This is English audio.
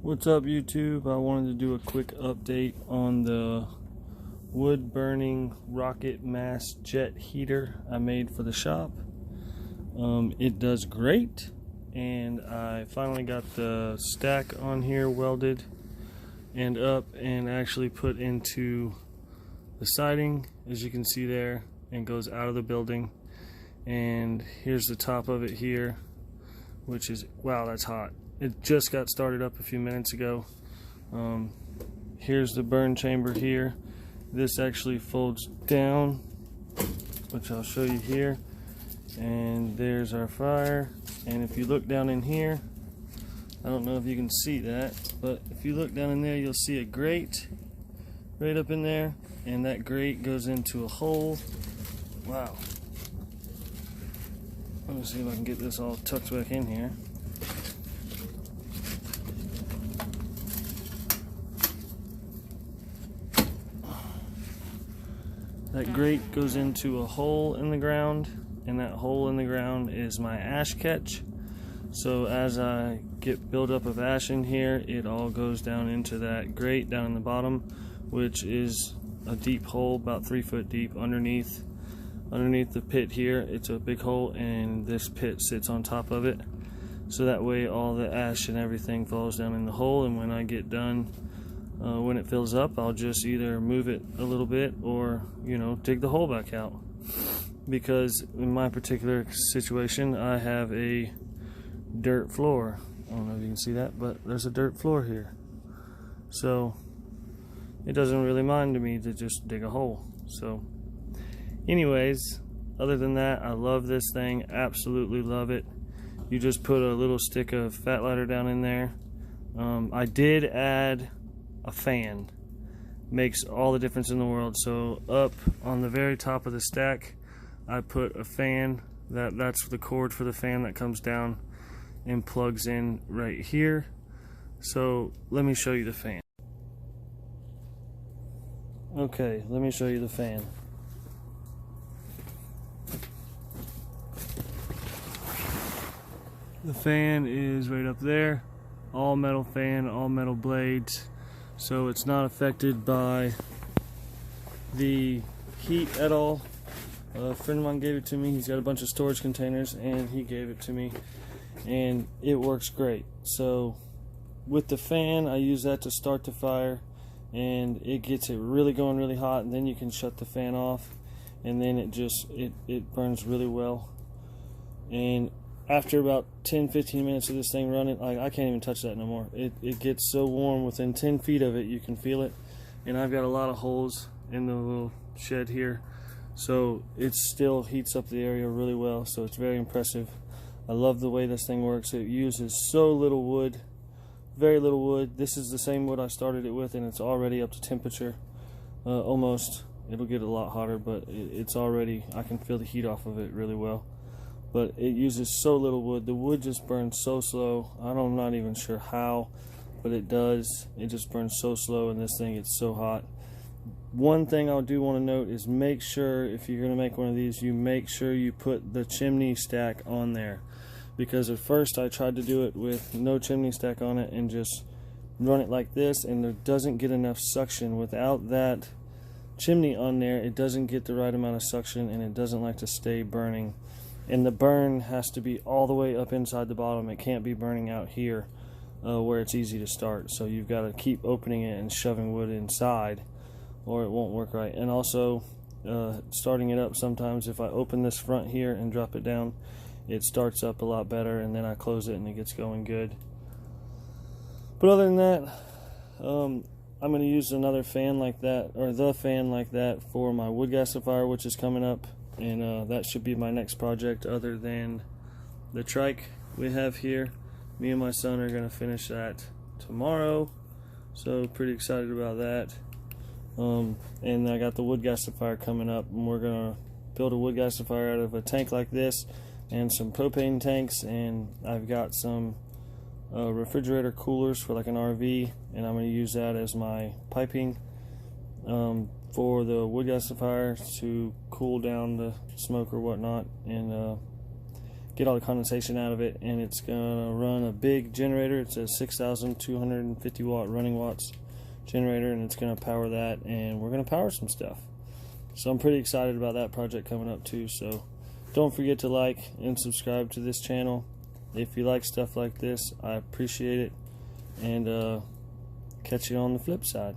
What's up, YouTube? I wanted to do a quick update on the wood burning rocket mass jet heater I made for the shop. It does great, and I finally got the stack on here welded and up and actually put into the siding, as you can see there, and goes out of the building. And here's the top of it here, which is, wow, that's hot. It just got started up a few minutes ago. Here's the burn chamber here. This actually folds down, which I'll show you here. And there's our fire. And if you look down in here, I don't know if you can see that, but if you look down in there, you'll see a grate right up in there. And that grate goes into a hole. Wow. Let me see if I can get this all tucked back in here. That grate goes into a hole in the ground, and that hole in the ground is my ash catch. So as I get buildup of ash in here, it all goes down into that grate down in the bottom, which is a deep hole about 3 foot deep underneath the pit here. It's a big hole, and this pit sits on top of it. So that way all the ash and everything falls down in the hole, and when I get done, when it fills up, I'll just either move it a little bit or, dig the hole back out. Because in my particular situation, I have a dirt floor. I don't know if you can see that, but there's a dirt floor here. So it doesn't really mind to me to just dig a hole. So anyways, other than that, I love this thing, absolutely love it. You just put a little stick of fat lighter down in there. I did add a fan. Makes all the difference in the world. So up on the very top of the stack, I put a fan. That's the cord for the fan that comes down and plugs in right here. So let me show you the fan. Okay, let me show you the fan. The fan is right up there. All metal fan, all metal blades. So it's not affected by the heat at all. A friend of mine gave it to me. He's got a bunch of storage containers, and he gave it to me, and it works great. So with the fan, I use that to start the fire, and it gets it really going really hot, and then you can shut the fan off, and then it burns really well. And after about 10-15 minutes of this thing running, I can't even touch that no more. It gets so warm. Within 10 feet of it, you can feel it. And I've got a lot of holes in the little shed here, so it still heats up the area really well. So it's very impressive. I love the way this thing works. It uses so little wood, very little wood. This is the same wood I started it with, and it's already up to temperature. Almost. It'll get a lot hotter, but it's already, I can feel the heat off of it really well. But it uses so little wood. The wood just burns so slow. I'm not even sure how, but it does. It just burns so slow, and this thing gets so hot. One thing I do want to note is make sure, if you're going to make one of these, you make sure you put the chimney stack on there. Because at first I tried to do it with no chimney stack on it and just run it like this, and there doesn't get enough suction. Without that chimney on there, it doesn't get the right amount of suction, and it doesn't like to stay burning. And the burn has to be all the way up inside the bottom. It can't be burning out here where it's easy to start. So you've got to keep opening it and shoving wood inside, or it won't work right. And also starting it up, sometimes if I open this front here and drop it down, it starts up a lot better, and then I close it and it gets going good. But other than that, I'm going to use another fan like that, or the fan like that, for my wood gasifier, which is coming up. And that should be my next project, other than the trike we have here. Me and my son are going to finish that tomorrow, so pretty excited about that. And I got the wood gasifier coming up, and we're going to build a wood gasifier out of a tank like this and some propane tanks, and I've got some refrigerator coolers for like an RV, and I'm going to use that as my piping for the wood gasifier to cool down the smoke or whatnot, and get all the condensation out of it, and it's gonna run a big generator. It's a 6,250 watt running watts generator, and it's gonna power that, and we're gonna power some stuff. So I'm pretty excited about that project coming up too. So don't forget to like and subscribe to this channel if you like stuff like this. I appreciate it, and catch you on the flip side.